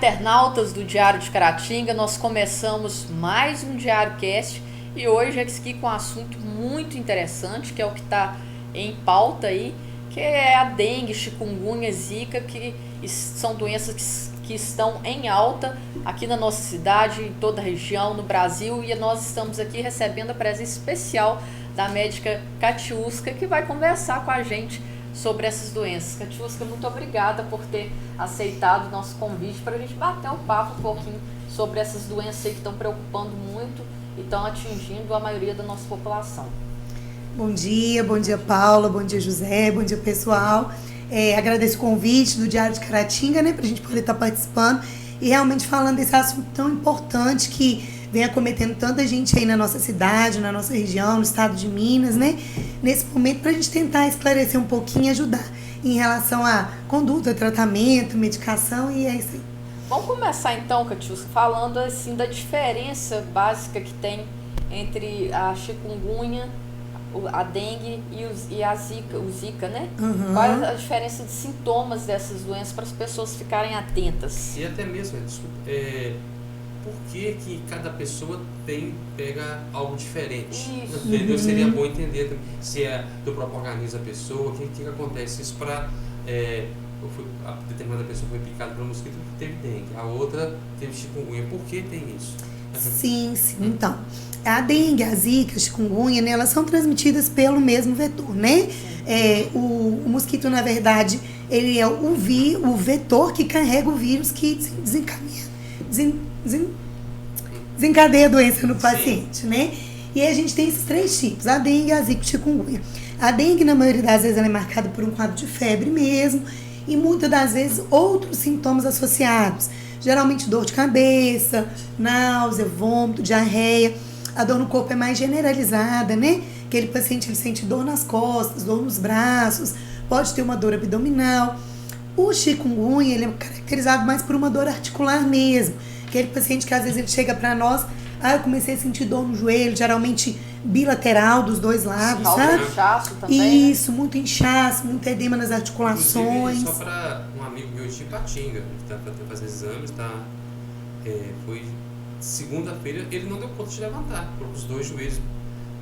internautas do Diário de Caratinga, nós começamos mais um Diário Cast e hoje aqui com um assunto muito interessante, que é o que está em pauta aí, que é a dengue, chikungunya, zika, que são doenças que estão em alta aqui na nossa cidade, em toda a região, no Brasil, e nós estamos aqui recebendo a presença especial da médica Katiuska, que vai conversar com a gente sobre essas doenças. Katiuska, muito obrigada por ter aceitado o nosso convite para a gente bater um papo um pouquinho sobre essas doenças aí que estão preocupando muito e estão atingindo a maioria da nossa população. Bom dia Paula, bom dia José, bom dia pessoal. Agradeço o convite do Diário de Caratinga, né, para a gente poder estar participando e realmente falando desse assunto tão importante que vem acometendo tanta gente aí na nossa cidade, na nossa região, no estado de Minas, né? Nesse momento, para a gente tentar esclarecer um pouquinho e ajudar em relação a conduta, tratamento, medicação, e é isso aí. Vamos começar então, Katiuska, falando assim da diferença básica que tem entre a chikungunya, a dengue e a zika, o zika, né? Uhum. Qual é a diferença de sintomas dessas doenças para as pessoas ficarem atentas? E até mesmo, por que cada pessoa pega algo diferente? Isso. Entendeu? Seria bom entender se é do próprio organismo da pessoa, o que acontece. Isso para a determinada pessoa foi picada por um mosquito que teve dengue, a outra teve chikungunya. Por que tem isso? Sim. Então, a dengue, a zika, a chikungunya, né, elas são transmitidas pelo mesmo vetor, né? O mosquito, na verdade, ele é o vetor que carrega o vírus que desencadeia a doença no paciente, né? E aí a gente tem esses três tipos, a dengue, a zika e o chikungunya. A dengue, na maioria das vezes, ela é marcada por um quadro de febre mesmo, e muitas das vezes outros sintomas associados. Geralmente dor de cabeça, náusea, vômito, diarreia. A dor no corpo é mais generalizada, né? Aquele paciente ele sente dor nas costas, dor nos braços, pode ter uma dor abdominal. O chikungunya, ele é caracterizado mais por uma dor articular mesmo. Aquele paciente que às vezes ele chega para nós, eu comecei a sentir dor no joelho, geralmente bilateral dos dois lados, sabe? Inchaço também, isso, né? Muito inchaço, muito edema nas articulações. Inclusive, só para um amigo meu de Ipatinga, que está para fazer exames, foi segunda-feira, ele não deu conta de levantar, porque os dois joelhos,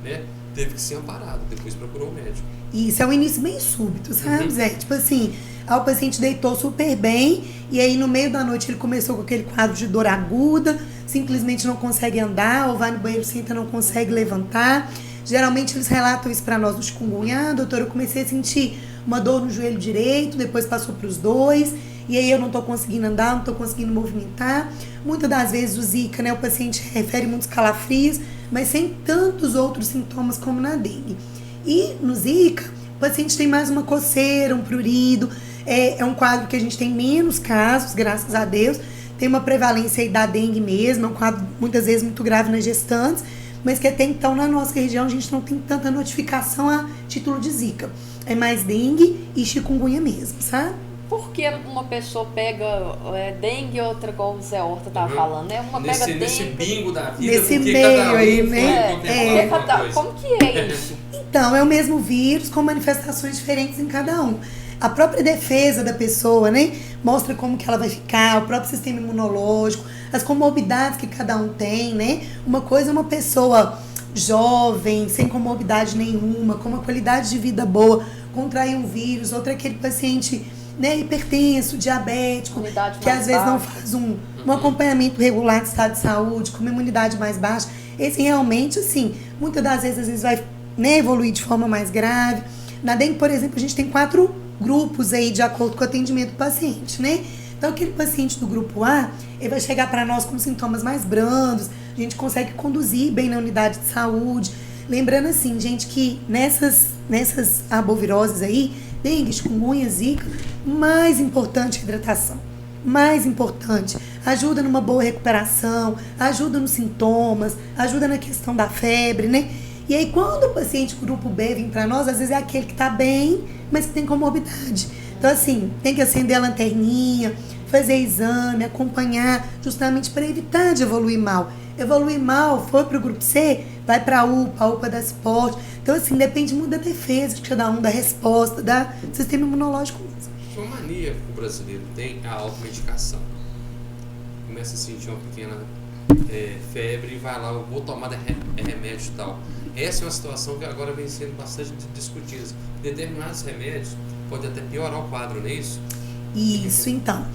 né? Teve que ser amparado, depois procurou o médico. Isso, é um início bem súbito, sabe, Zé? Tipo assim, o paciente deitou super bem e aí no meio da noite ele começou com aquele quadro de dor aguda, simplesmente não consegue andar, ou vai no banheiro, senta, não consegue levantar. Geralmente eles relatam isso pra nós do chikungunya. Doutora, eu comecei a sentir uma dor no joelho direito, depois passou pros dois, e aí eu não tô conseguindo andar, não tô conseguindo movimentar. Muitas das vezes o zika, né, o paciente refere muitos calafrios, mas sem tantos outros sintomas como na dengue. E no zika, o paciente tem mais uma coceira, um prurido, é um quadro que a gente tem menos casos, graças a Deus, tem uma prevalência aí da dengue mesmo, é um quadro muitas vezes muito grave nas gestantes, mas que até então na nossa região a gente não tem tanta notificação a título de zika. É mais dengue e chikungunya mesmo, sabe? Por que uma pessoa pega dengue e outra, igual o Zé Horta estava falando, né? Uma pega dengue... Nesse bingo da vida, nesse porque meio cada um aí, né? Como que é isso? Então, é o mesmo vírus com manifestações diferentes em cada um. A própria defesa da pessoa, né? Mostra como que ela vai ficar, o próprio sistema imunológico, as comorbidades que cada um tem, né? Uma coisa é uma pessoa jovem, sem comorbidade nenhuma, com uma qualidade de vida boa, contrair um vírus, outra é aquele paciente, né, hipertenso, diabético, que às vezes não faz um acompanhamento regular de estado de saúde, com uma imunidade mais baixa. Esse realmente, assim, muitas das vezes vai, né, evoluir de forma mais grave. Na dengue, por exemplo, a gente tem 4 grupos aí de acordo com o atendimento do paciente, né? Então, aquele paciente do grupo A, ele vai chegar para nós com sintomas mais brandos, a gente consegue conduzir bem na unidade de saúde. Lembrando assim, gente, que nessas arboviroses aí, dengue, chikungunya, zika, mais importante a hidratação. Mais importante, ajuda numa boa recuperação, ajuda nos sintomas, ajuda na questão da febre, né? E aí, quando o paciente grupo B vem para nós, às vezes é aquele que está bem, mas que tem comorbidade. Então, assim, tem que acender a lanterninha, fazer exame, acompanhar, justamente para evitar de evoluir mal. Evoluir mal, foi para o grupo C, vai para a UPA dá suporte. Então, assim, depende muito da defesa de cada um, da resposta, do sistema imunológico mesmo. Uma mania que o brasileiro tem é a automedicação. começa a sentir uma pequena febre e vai lá, eu vou tomar remédio e tal. Essa é uma situação que agora vem sendo bastante discutida. Determinados remédios podem até piorar o quadro, não é isso? Isso, então.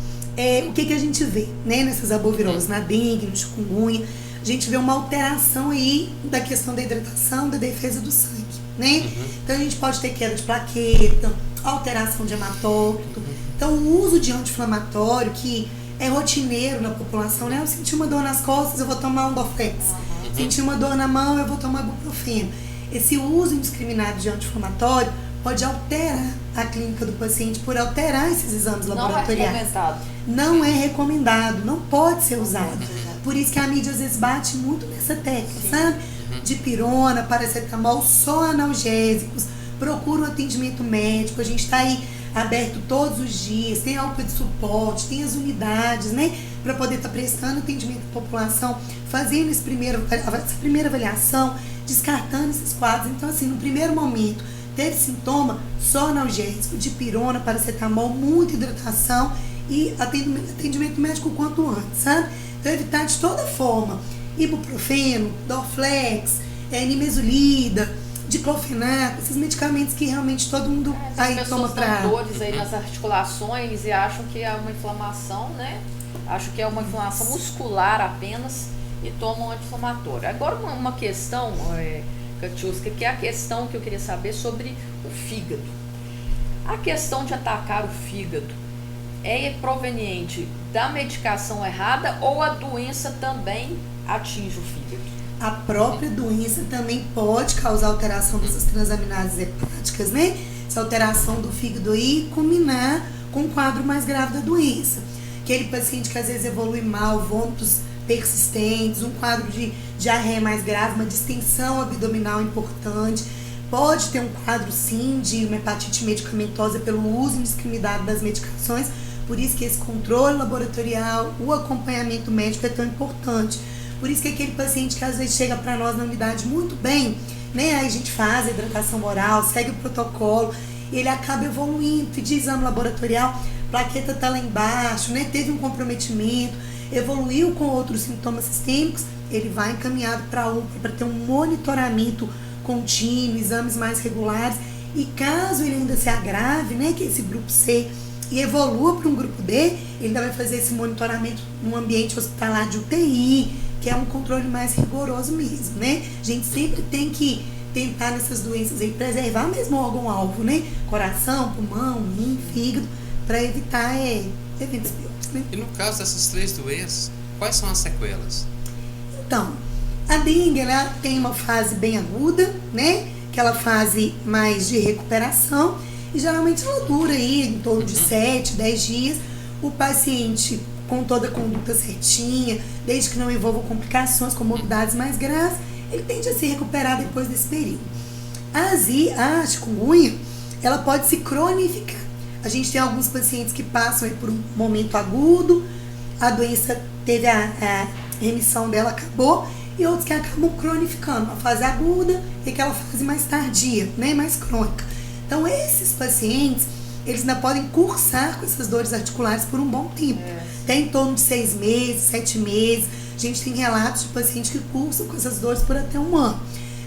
O que a gente vê, né, nessas arboviroses, na dengue, no chikungunya, a gente vê uma alteração aí da questão da hidratação, da defesa do sangue, né? Então a gente pode ter queda de plaqueta, alteração de hematócrito. Então o uso de anti-inflamatório, que é rotineiro na população, né? Eu senti uma dor nas costas, eu vou tomar um Dorflex. Senti uma dor na mão, eu vou tomar ibuprofeno. Esse uso indiscriminado de anti-inflamatório pode alterar a clínica do paciente por alterar esses exames laboratoriais. Não é recomendado, não pode ser usado. Por isso que a mídia às vezes bate muito nessa tecla, sabe? Dipirona, paracetamol, só analgésicos. Procura um atendimento médico, a gente está aí aberto todos os dias, tem a UPA de suporte, tem as unidades, né? Para poder estar prestando atendimento à população, fazendo essa primeira avaliação, descartando esses quadros. Então, assim, no primeiro momento, teve sintoma, só analgésico, dipirona, paracetamol, muita hidratação e atendimento médico o quanto antes, sabe? Então, evitar de toda forma ibuprofeno, Dorflex, nimesulida, diclofenaco, esses medicamentos que realmente todo mundo aí toma para... As pessoas têm dores aí nas articulações e acham que é uma inflamação, né? Acham que é uma inflamação muscular apenas e tomam anti-inflamatório. Agora uma questão, Katiuska, que é a questão que eu queria saber sobre o fígado. A questão de atacar o fígado é proveniente da medicação errada ou a doença também atinge o fígado? A própria doença também pode causar alteração dessas transaminases hepáticas, né? Essa alteração do fígado aí culminar com um quadro mais grave da doença. Aquele paciente que às vezes evolui mal, vômitos persistentes, um quadro de diarreia mais grave, uma distensão abdominal importante. Pode ter um quadro, sim, de uma hepatite medicamentosa pelo uso indiscriminado das medicações. Por isso que esse controle laboratorial, o acompanhamento médico é tão importante. Por isso que aquele paciente que às vezes chega para nós na unidade muito bem, né? Aí a gente faz a hidratação oral, segue o protocolo, ele acaba evoluindo, pedir exame laboratorial, plaqueta está lá embaixo, né? Teve um comprometimento, evoluiu com outros sintomas sistêmicos, ele vai encaminhado para a UPA para ter um monitoramento contínuo, exames mais regulares. E caso ele ainda se agrave, né? Que é esse grupo C, e evolua para um grupo D, ele ainda vai fazer esse monitoramento num ambiente hospitalar de UTI, que é um controle mais rigoroso mesmo, né? A gente sempre tem que tentar nessas doenças aí preservar mesmo o órgão-alvo, né? Coração, pulmão, rim, fígado, para evitar eventos piores, né? E no caso dessas 3 doenças, quais são as sequelas? Então, a dengue, ela tem uma fase bem aguda, né? Aquela fase mais de recuperação, e geralmente ela dura aí em torno de 7, 10 dias. O paciente com toda a conduta certinha, desde que não envolvam complicações, comorbidades mais graves, ele tende a se recuperar depois desse período. A chikungunya, ela pode se cronificar. A gente tem alguns pacientes que passam aí por um momento agudo, a doença teve a remissão dela, acabou, e outros que acabam cronificando, uma fase aguda e aquela fase mais tardia, né, mais crônica. Então, esses pacientes, eles ainda podem cursar com essas dores articulares por um bom tempo. Até em torno de 6 meses, 7 meses. A gente tem relatos de pacientes que cursam com essas dores por até 1 ano.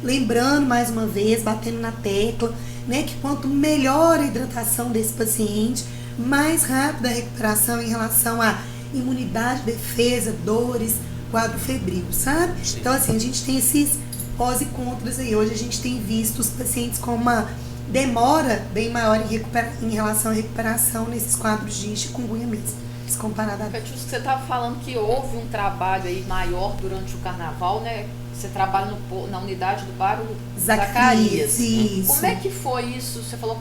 Lembrando, mais uma vez, batendo na tecla, né, que quanto melhor a hidratação desse paciente, mais rápida a recuperação em relação à imunidade, defesa, dores, quadro febril, sabe? Sim. Então, assim, a gente tem esses pós e contras aí. Hoje a gente tem visto os pacientes com uma demora bem maior em relação à recuperação nesses quadros de chikungunya mesmo, comparado a... Você estava falando que houve um trabalho aí maior durante o carnaval, né? Você trabalha na unidade do bairro Zacarias. Isso. Como é que foi isso? Você falou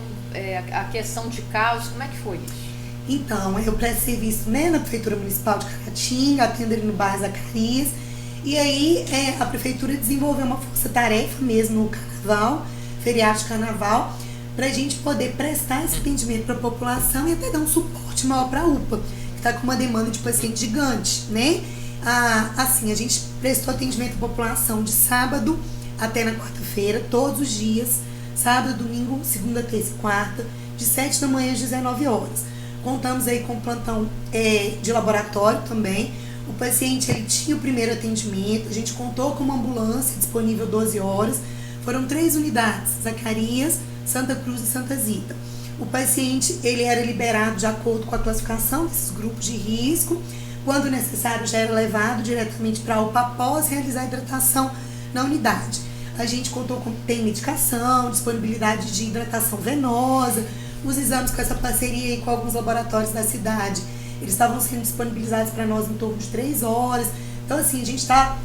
a questão de casos, como é que foi isso? Então, eu prestei serviço, né, na Prefeitura Municipal de Caratinga, atendo ali no bairro Zacarias, e aí a Prefeitura desenvolveu uma força-tarefa mesmo no carnaval, feriado de carnaval, para a gente poder prestar esse atendimento para a população e até dar um suporte maior para a UPA, que está com uma demanda de paciente gigante, né? Assim, a gente prestou atendimento à população de sábado até na quarta-feira, todos os dias, sábado, domingo, segunda, terça e quarta, de 7 da manhã às 19 horas. Contamos aí com plantão de laboratório também, O paciente ele tinha o primeiro atendimento, a gente contou com uma ambulância disponível 12 horas, foram 3 unidades, Zacarias, Santa Cruz e Santa Zita. O paciente ele era liberado de acordo com a classificação desses grupos de risco, quando necessário já era levado diretamente para a UPA após realizar a hidratação na unidade. A gente contou com tem medicação, disponibilidade de hidratação venosa, os exames com essa parceria e com alguns laboratórios da cidade, eles estavam sendo disponibilizados para nós em torno de 3 horas. Então, assim, a gente está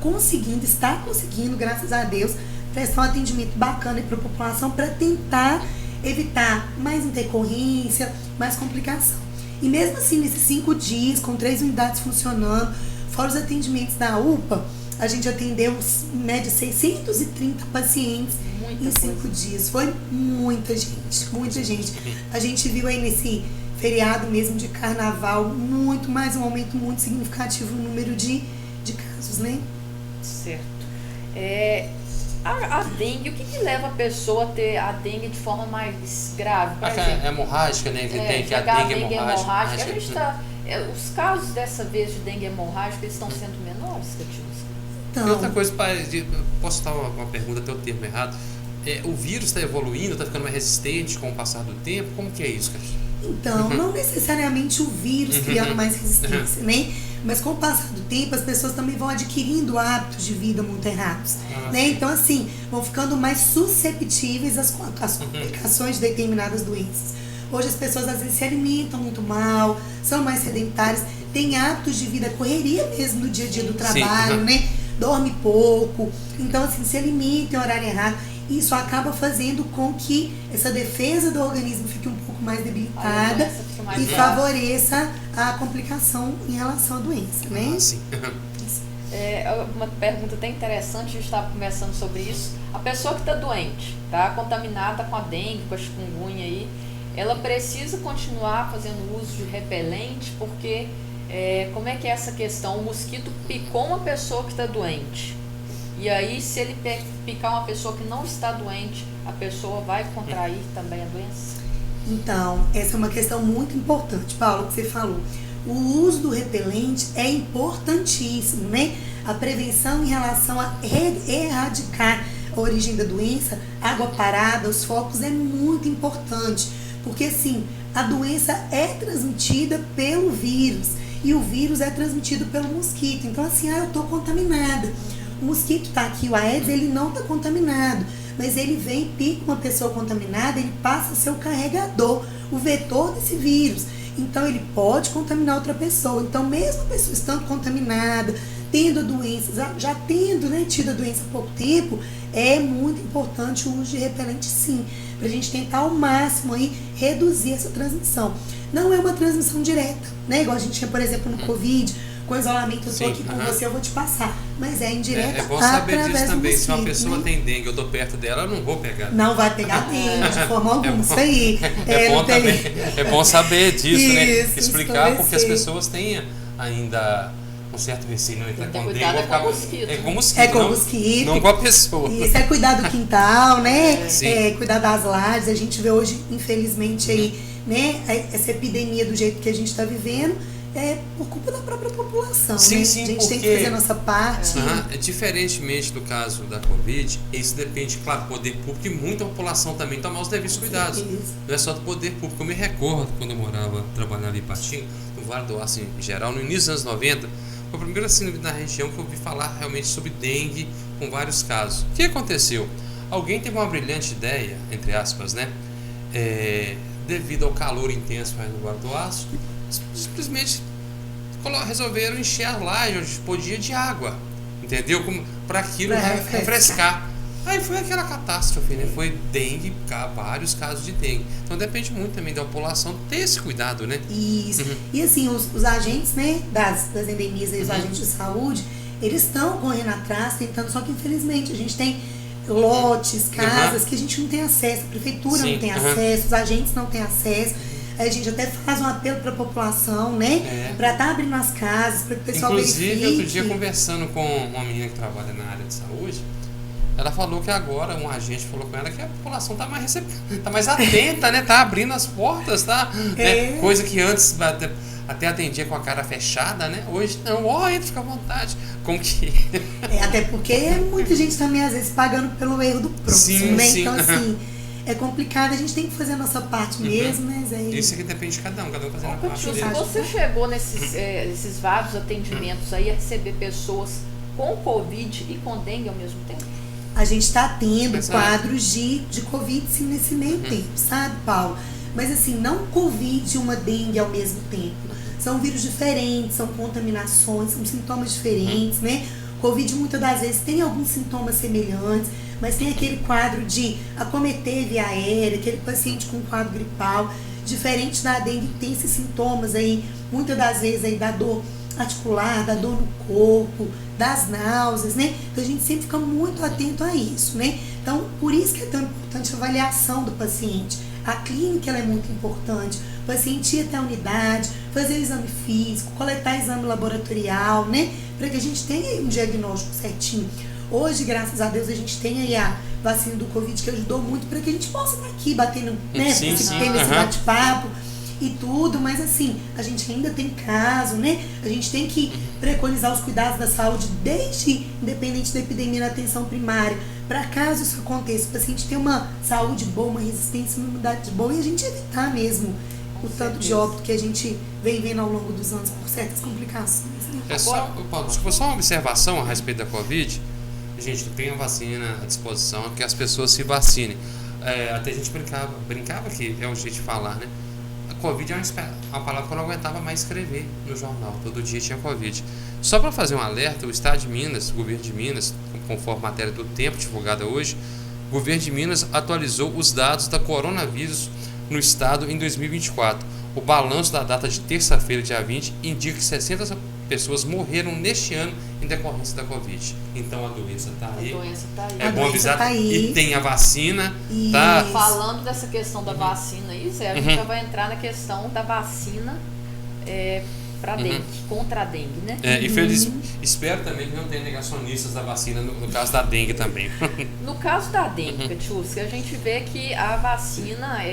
conseguindo, graças a Deus, prestar um atendimento bacana para a população para tentar evitar mais intercorrência, mais complicação. E mesmo assim, nesses 5 dias, com 3 unidades funcionando, fora os atendimentos da UPA, a gente atendeu, em média, 630 pacientes em 5 dias. Foi muita gente, muita gente. A gente viu aí nesse feriado mesmo de carnaval, um aumento muito significativo no número de casos, né? Certo. A dengue, o que leva a pessoa a ter a dengue de forma mais grave? Por exemplo, é hemorrágica, né? Que tem que a dengue hemorrágica. A gente os casos dessa vez de dengue hemorrágica, eles estão sendo menores, Catiusca? Então, e outra coisa, posso dar uma pergunta, até o termo errado. O vírus está evoluindo, está ficando mais resistente com o passar do tempo? Como que é isso, Catiusca? Então, não necessariamente o vírus criando mais resistência, né? Mas com o passar do tempo, as pessoas também vão adquirindo hábitos de vida muito errados, né? Então, assim, vão ficando mais susceptíveis às complicações de determinadas doenças. Hoje as pessoas às vezes se alimentam muito mal, são mais sedentárias, têm hábitos de vida, correria mesmo no dia a dia do trabalho, né? Dorme pouco, então assim, se alimenta em horário errado. Isso acaba fazendo com que essa defesa do organismo fique um pouco mais debilitada e favoreça a complicação em relação à doença, né? Sim. Uma pergunta até interessante, a gente estava conversando sobre isso. A pessoa que está doente, tá contaminada com a dengue, com a chikungunya aí, ela precisa continuar fazendo uso de repelente, porque como é que é essa questão? O mosquito picou uma pessoa que está doente. E aí, se ele picar uma pessoa que não está doente, a pessoa vai contrair também a doença? Então, essa é uma questão muito importante, Paulo, que você falou. O uso do repelente é importantíssimo, né? A prevenção em relação a erradicar a origem da doença, água parada, os focos, é muito importante. Porque, assim, a doença é transmitida pelo vírus e o vírus é transmitido pelo mosquito. Então, assim, eu estou contaminada. O mosquito está aqui, o Aedes, ele não está contaminado, mas ele vem, pica uma pessoa contaminada, ele passa a ser o carregador, o vetor desse vírus. Então, ele pode contaminar outra pessoa. Então, mesmo a pessoa estando contaminada, tendo a doença, já tendo, né, tido a doença há pouco tempo, é muito importante o uso de repelente, sim, para a gente tentar ao máximo aí reduzir essa transmissão. Não é uma transmissão direta, né? Igual a gente tinha, por exemplo, no Covid, com isolamento, eu estou aqui com você, eu vou te passar. Mas é indireta. É bom saber disso através do também. mosquito, Se uma pessoa né? tem dengue, eu estou perto dela, eu não vou pegar. Não vai pegar dengue de forma alguma, isso aí. É bom saber disso, né? Isso, explicar, porque as pessoas têm ainda um certo receio, não entrar com dengue. É com mosquito. É com mosquito, É com mosquito. Não com a pessoa. Isso é cuidar do quintal, né? Sim. Cuidar das lajes. A gente vê hoje, infelizmente, aí, né? Essa epidemia do jeito que a gente está vivendo. Por culpa da própria população, sim, né? Sim, a gente porque tem que fazer a nossa parte. Diferentemente do caso da Covid, isso depende, claro, do poder público e muita população também tomar os devidos cuidados. Não é só do poder público. Eu me recordo quando eu trabalhava em Ipatinga, no Vale do Aço em geral, no início dos anos 90, foi a primeira assim, na região que eu ouvi falar realmente sobre dengue, com vários casos. O que aconteceu? Alguém teve uma brilhante ideia, entre aspas, né? Devido ao calor intenso no Vale do Aço, simplesmente resolveram encher a laje onde podia de água, entendeu? Para aquilo refrescar. Aí foi aquela catástrofe, né? Foi dengue, vários casos de dengue. Então depende muito também da população ter esse cuidado, né? Isso. E assim, os agentes, né, das endemias e os agentes de saúde, eles estão correndo atrás, tentando, só que infelizmente a gente tem lotes, casas que a gente não tem acesso, a prefeitura não tem acesso, os agentes não têm acesso. A gente até faz um apelo para a população, né? Para estar abrindo as casas, para que o pessoal verifique. Inclusive, outro dia conversando com uma menina que trabalha na área de saúde, Ela falou que agora, um agente falou com ela que a população tá mais atenta, né? Tá abrindo as portas, tá? Né? Coisa que antes até atendia com a cara fechada, né? Hoje não, entra, fica à vontade. Como que... Até porque muita gente também, às vezes, pagando pelo erro do próximo, né? Sim. Então, assim, é complicado, a gente tem que fazer a nossa parte mesmo, né, Zé? Isso aqui depende de cada um fazendo a parte Se dele. você chegou nesses vários atendimentos aí a receber pessoas com Covid e com dengue ao mesmo tempo? A gente está tendo quadros de Covid, sim, nesse meio tempo, sabe, Paulo? Mas, assim, não Covid e uma dengue ao mesmo tempo. São vírus diferentes, são contaminações, são sintomas diferentes, né? Covid, muitas das vezes, tem alguns sintomas semelhantes, mas tem aquele quadro de acometer via aérea, aquele paciente com quadro gripal, diferente da dengue, que tem esses sintomas aí, muitas das vezes aí da dor articular, da dor no corpo, das náuseas, né? Então a gente sempre fica muito atento a isso, né? Então, por isso que é tão importante a avaliação do paciente. A clínica ela é muito importante. O paciente ir até a unidade, fazer o exame físico, coletar exame laboratorial, né? Para que a gente tenha aí um diagnóstico certinho. Hoje, graças a Deus, a gente tem aí a vacina do Covid que ajudou muito para que a gente possa estar aqui batendo, né? Tendo esse bate-papo e tudo, mas assim, a gente ainda tem caso, né? A gente tem que preconizar os cuidados da saúde desde, independente da epidemia, na atenção primária, para caso isso aconteça, o paciente ter uma saúde boa, uma resistência, uma imunidade boa e a gente evitar mesmo o tanto de óbito que a gente vem vendo ao longo dos anos por certas complicações. Né? Paulo, desculpa, só uma observação a respeito da Covid. Gente, tem a vacina à disposição, que as pessoas se vacinem. Até a gente brincava que é um jeito de falar, né? A Covid é uma palavra que eu não aguentava mais escrever no jornal. Todo dia tinha Covid. Só para fazer um alerta, o Estado de Minas, o governo de Minas, conforme a matéria do Tempo divulgada hoje, o governo de Minas atualizou os dados da coronavírus no estado em 2024. O balanço da data de terça-feira, dia 20, indica que 60 pessoas morreram neste ano em decorrência da Covid. Então a doença está aí. É bom avisar. E tem a vacina. Tá? Falando dessa questão da vacina aí, Zé, a gente já vai entrar na questão da vacina para dengue, contra a dengue, né? Espero também que não tenha negacionistas da vacina no caso da dengue também. No caso da dengue, Catiusca, a gente vê que a vacina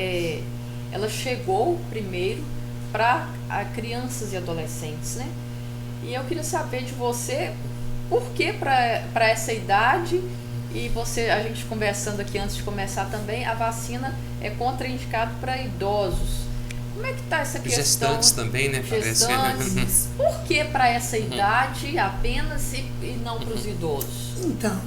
ela chegou primeiro para crianças e adolescentes, né? E eu queria saber de você por que para essa idade, e a gente conversando aqui antes de começar também, a vacina é contraindicada para idosos. Como é que está essa questão? Gestantes também, né? Gestantes. Por que para essa idade apenas e não para os idosos? Então,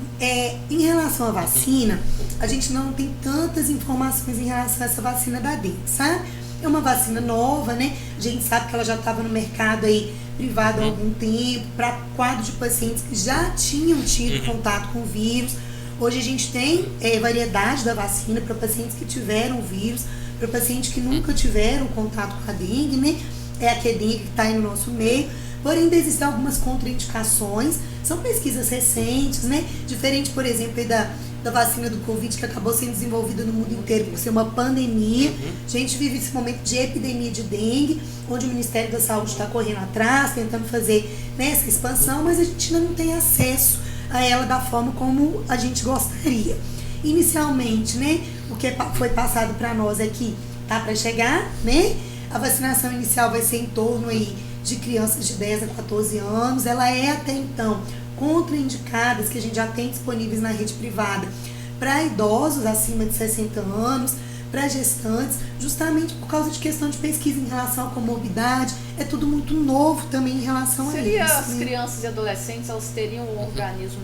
em relação à vacina, a gente não tem tantas informações em relação a essa vacina da dengue, sabe? É uma vacina nova, né? A gente sabe que ela já estava no mercado aí privado há algum tempo, para quadro de pacientes que já tinham tido contato com o vírus. Hoje a gente tem variedade da vacina para pacientes que tiveram o vírus, para pacientes que nunca tiveram contato com a dengue, né? É a dengue que está aí no nosso meio. Porém, ainda existem algumas contraindicações. São pesquisas recentes, né? Diferente, por exemplo, da vacina do Covid, que acabou sendo desenvolvida no mundo inteiro por ser uma pandemia. A gente vive esse momento de epidemia de dengue, onde o Ministério da Saúde está correndo atrás, tentando fazer, né, essa expansão, mas a gente ainda não tem acesso a ela da forma como a gente gostaria. Inicialmente, né, o que foi passado para nós é que tá para chegar, né? A vacinação inicial vai ser em torno aí de crianças de 10 a 14 anos. Ela é até então contraindicadas, que a gente já tem disponíveis na rede privada, para idosos acima de 60 anos, para gestantes, justamente por causa de questão de pesquisa em relação à comorbidade. É tudo muito novo também em relação a isso. Seria as crianças e adolescentes, elas teriam um organismo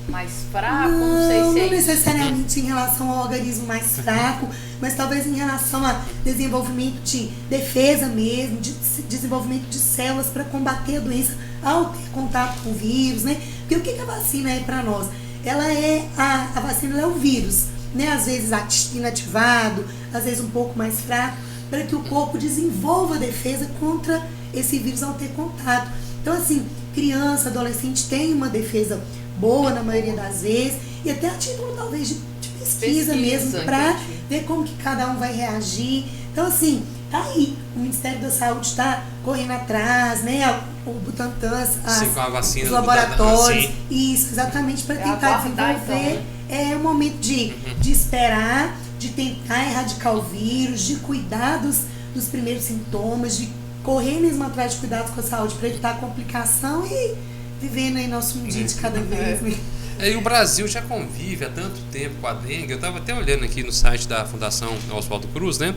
mais fraco? Não sei se não necessariamente em relação ao organismo mais fraco, mas talvez em relação a desenvolvimento de defesa mesmo, de desenvolvimento de células para combater a doença ao ter contato com o vírus, né? Porque o que a vacina é para nós? Ela é a vacina é o vírus, né? Às vezes inativado, às vezes um pouco mais fraco, para que o corpo desenvolva a defesa contra esse vírus ao ter contato. Então, assim, criança, adolescente tem uma defesa boa na maioria das vezes, e até a título talvez de pesquisa mesmo, para ver como que cada um vai reagir. Então, assim, tá aí. O Ministério da Saúde está correndo atrás, né? O Butantan, com a vacina os laboratórios. Sim. Isso, exatamente, para tentar desenvolver. Então, né? É o momento de esperar, de tentar erradicar o vírus, de cuidar dos primeiros sintomas, de correr mesmo atrás de cuidados com a saúde para evitar a complicação e vivendo aí nosso dia de cada vez. Né? E o Brasil já convive há tanto tempo com a dengue. Eu estava até olhando aqui no site da Fundação Oswaldo Cruz, né?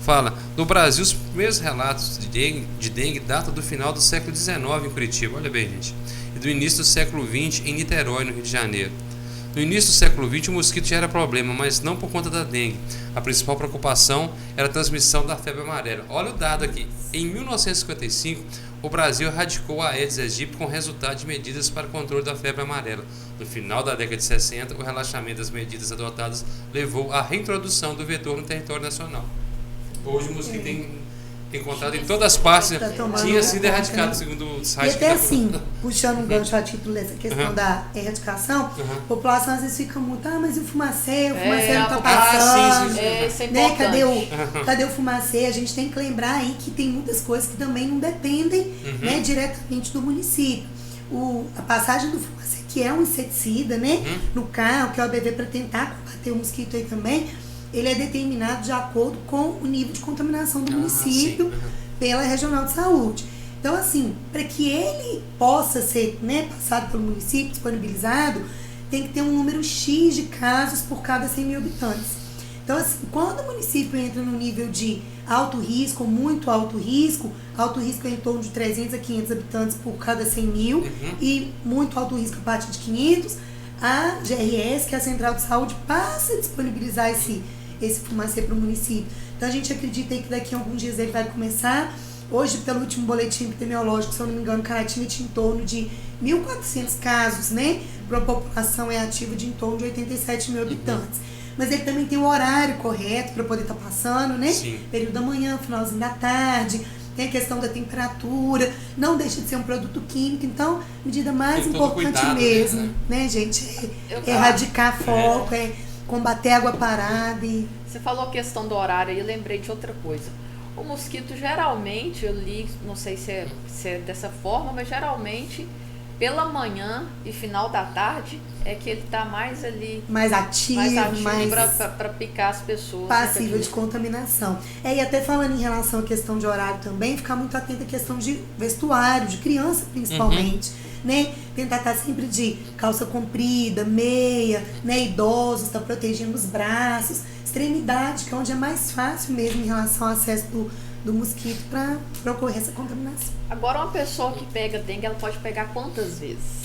Fala, no Brasil os primeiros relatos de dengue datam do final do século XIX em Curitiba, olha bem, gente, e do início do século XX em Niterói, no Rio de Janeiro. No início do século XX o mosquito já era problema, mas não por conta da dengue. A principal preocupação era a transmissão da febre amarela. Olha o dado aqui, em 1955 o Brasil erradicou a Aedes aegypti com resultado de medidas para o controle da febre amarela. No final da década de 60, o relaxamento das medidas adotadas levou à reintrodução do vetor no território nacional. Hoje o mosquito tem encontrado em todas as partes, tinha sido erradicado, segundo o site. E até assim, puxando um gancho a título dessa questão da erradicação, a população às vezes fica muito, mas o fumacê não está passando, isso é né? importante. Cadê o fumacê? A gente tem que lembrar aí que tem muitas coisas que também não dependem né, diretamente do município. A passagem do fumacê, que é um inseticida, né? No carro, que é o ABV para tentar combater o mosquito aí também, ele é determinado de acordo com o nível de contaminação do município pela Regional de Saúde. Então, assim, para que ele possa ser né, passado pelo município, disponibilizado, tem que ter um número X de casos por cada 100 mil habitantes. Então, assim, quando o município entra no nível de alto risco, muito alto risco é em torno de 300 a 500 habitantes por cada 100 mil e muito alto risco a partir de 500, a GRS, que é a Central de Saúde, passa a disponibilizar esse fumacê para o município. Então a gente acredita aí que daqui a alguns dias ele vai começar. Hoje, pelo último boletim epidemiológico, se eu não me engano, Caratinga tinha em torno de 1.400 casos, né? Para a população ativa de em torno de 87 mil habitantes. Mas ele também tem o horário correto para poder estar passando, né? Sim. Período da manhã, finalzinho da tarde. Tem a questão da temperatura, não deixa de ser um produto químico, então, medida mais importante cuidado, mesmo, né, gente? Erradicar foco, combater água parada. Você falou a questão do horário e eu lembrei de outra coisa. O mosquito geralmente, eu li, não sei se é dessa forma, mas geralmente pela manhã e final da tarde é que ele está mais ali... Mais ativo para picar as pessoas. Passível de contaminação. E até falando em relação à questão de horário também, ficar muito atento à questão de vestuário, de criança principalmente. Né? Tentar estar sempre de calça comprida, meia, né? Idosos, estar protegendo os braços, extremidade, que é onde é mais fácil mesmo em relação ao acesso do mosquito para ocorrer essa contaminação. Agora, uma pessoa que pega dengue, ela pode pegar quantas vezes?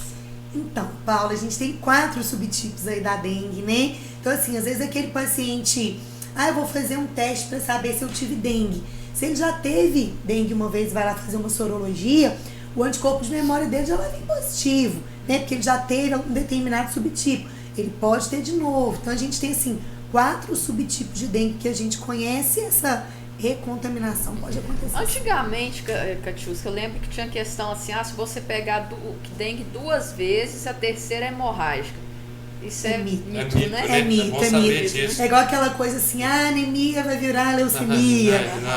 Então, Paula, a gente tem 4 subtipos aí da dengue, né? Então, assim, às vezes aquele paciente, eu vou fazer um teste para saber se eu tive dengue. Se ele já teve dengue uma vez, vai lá fazer uma sorologia, o anticorpo de memória dele já vai vir positivo, né? Porque ele já teve um determinado subtipo. Ele pode ter de novo. Então, a gente tem, assim, 4 subtipos de dengue que a gente conhece, essa recontaminação pode acontecer. Antigamente, Catiusca, eu lembro que tinha questão assim, se você pegar dengue 2 vezes, a terceira é hemorrágica. Isso é mito, né? É mito. É igual aquela coisa assim, anemia vai virar leucemia.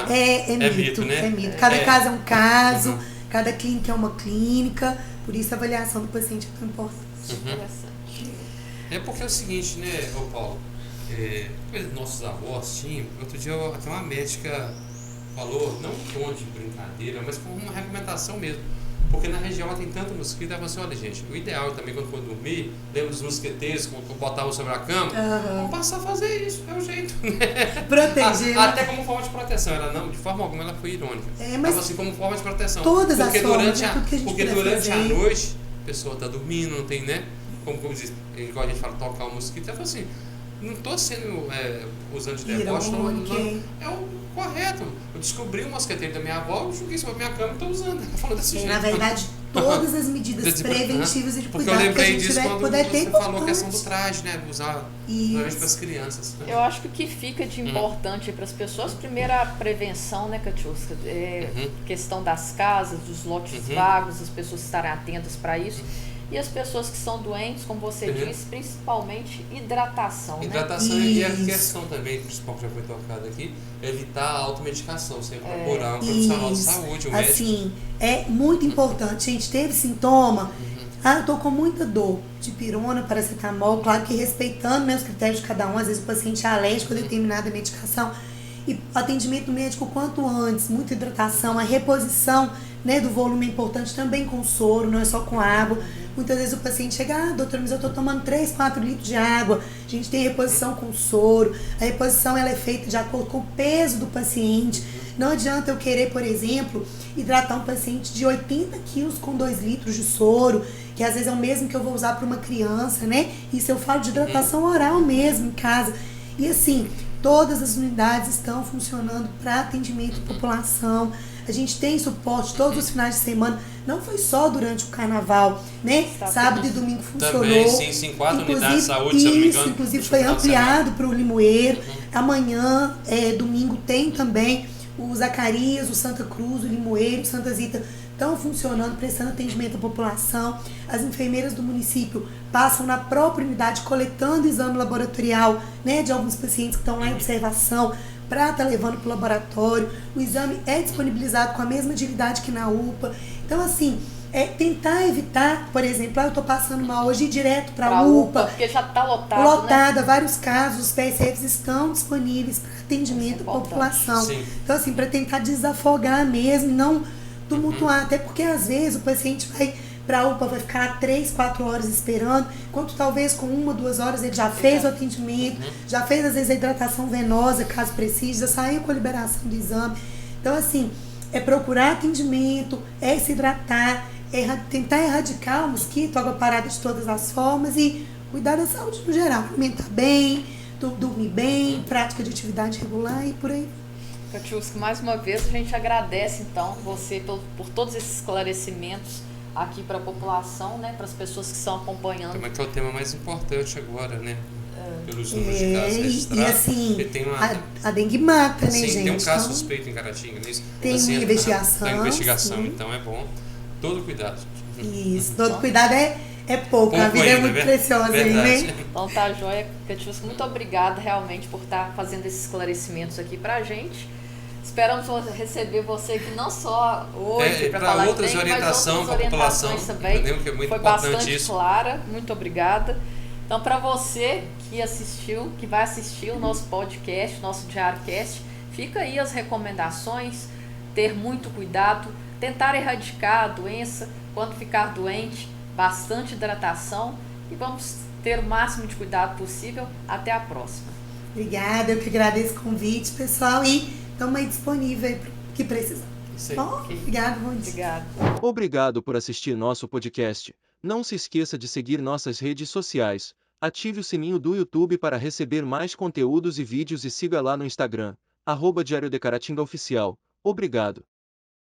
É mito, né? É mito. Cada caso é um caso, cada clínica é uma clínica, por isso a avaliação do paciente é tão importante. É porque é o seguinte, né, Paulo? Nossos avós tinham, outro dia até uma médica falou, não em tom de brincadeira, mas com uma recomendação mesmo, porque na região ela tem tanto mosquito, ela falou assim, olha gente, o ideal também quando for dormir, lembra dos mosqueteiros que botavam sobre a cama, vamos passar a fazer isso, é o jeito, né? Proteger. Até como forma de proteção, ela não, de forma alguma ela foi irônica, mas ela assim, como forma de proteção, todas porque as durante formas, porque durante a noite, a pessoa está dormindo, não tem, né, como diz, igual a gente fala, tocar o mosquito, ela falou assim, não estou sendo usando de deboche, é o correto. Eu descobri o mosqueteiro da minha avó, eu joguei sobre a minha cama e estou usando. Ela falou desse jeito. Na verdade, todas as medidas preventivas e de porque cuidado eu lembrei que a gente disso quando puder ter, você falou a questão do traje, né? Usar durante para as crianças. Né? Eu acho que o que fica de importante para as pessoas, primeiro a prevenção, né, Catiusca? Questão das casas, dos lotes vagos, as pessoas estarem atentas para isso. E as pessoas que são doentes, como você disse, principalmente hidratação, Hidratação né? e a questão também, principal que já foi tocada aqui, evitar a automedicação, sempre procurar um profissional de saúde, um médico. Assim, é muito importante. Gente, teve sintoma, eu tô com muita dor de pirona, paracetamol, claro que respeitando, né, os critérios de cada um, às vezes o paciente é alérgico a determinada medicação, e atendimento médico quanto antes, muita hidratação, a reposição, né, do volume é importante também com soro, não é só com água. Muitas vezes o paciente chega, doutor, mas eu tô tomando 3, 4 litros de água. A gente tem reposição com soro, a reposição ela é feita de acordo com o peso do paciente. Não adianta eu querer, por exemplo, hidratar um paciente de 80 quilos com 2 litros de soro, que às vezes é o mesmo que eu vou usar para uma criança, né? Isso eu falo de hidratação oral mesmo em casa. E assim, todas as unidades estão funcionando para atendimento à população. A gente tem suporte todos os finais de semana. Não foi só durante o carnaval, né? Sábado e domingo funcionou. Também, sim, 4 unidades de saúde, se eu não me engano. Inclusive foi ampliado para o Limoeiro. Amanhã, domingo, tem também o Zacarias, o Santa Cruz, o Limoeiro, o Santa Zita estão funcionando, prestando atendimento à população. As enfermeiras do município passam na própria unidade coletando exame laboratorial, né, de alguns pacientes que estão lá em observação, para estar levando para o laboratório. O exame é disponibilizado com a mesma agilidade que na UPA. Então, assim, tentar evitar, por exemplo, eu estou passando mal hoje, ir direto para a UPA. Porque já está lotado, Lotada, né? vários casos, os PSFs estão disponíveis para atendimento à população. Sim. Então, assim, para tentar desafogar mesmo, não tumultuar, até porque às vezes o paciente vai para a UPA, vai ficar 3, 4 horas esperando, enquanto talvez com 1, 2 horas ele já fez o atendimento, já fez às vezes a hidratação venosa, caso precise, já saiu com a liberação do exame. Então, assim, é procurar atendimento, é se hidratar, tentar erradicar o mosquito, água parada de todas as formas e cuidar da saúde no geral, alimentar bem, dormir bem, prática de atividade regular e por aí. Katiuska, mais uma vez a gente agradece então você por todos esses esclarecimentos aqui para a população, né, para as pessoas que estão acompanhando. Também que é o tema mais importante agora, né? Pelos números de casos registrados. E assim, tem a dengue mata, né, sim, gente? Tem um caso então, suspeito em Caratinga, né? Tem assim, uma investigação. Tem investigação, sim. então é bom. Todo cuidado. Isso, todo cuidado é pouco, a vida ainda, é muito preciosa aí, né? Então tá, joia. Katiuska, muito obrigada realmente por estar fazendo esses esclarecimentos aqui pra gente. Esperamos receber você aqui não só hoje para falar outras de dengue, orientações mas para a população também. Que é muito foi importante bastante isso. clara, muito obrigada. Então, para você que assistiu, que vai assistir o nosso podcast, nosso DiarioCast, fica aí as recomendações, ter muito cuidado, tentar erradicar a doença, quando ficar doente, bastante hidratação e vamos ter o máximo de cuidado possível. Até a próxima. Obrigada, eu que agradeço o convite, pessoal, e estamos aí disponíveis para o que precisar. Bom, obrigado, bom dia. Obrigado por assistir nosso podcast. Não se esqueça de seguir nossas redes sociais. Ative o sininho do YouTube para receber mais conteúdos e vídeos e siga lá no Instagram, @Diário de Caratinga Oficial. Obrigado.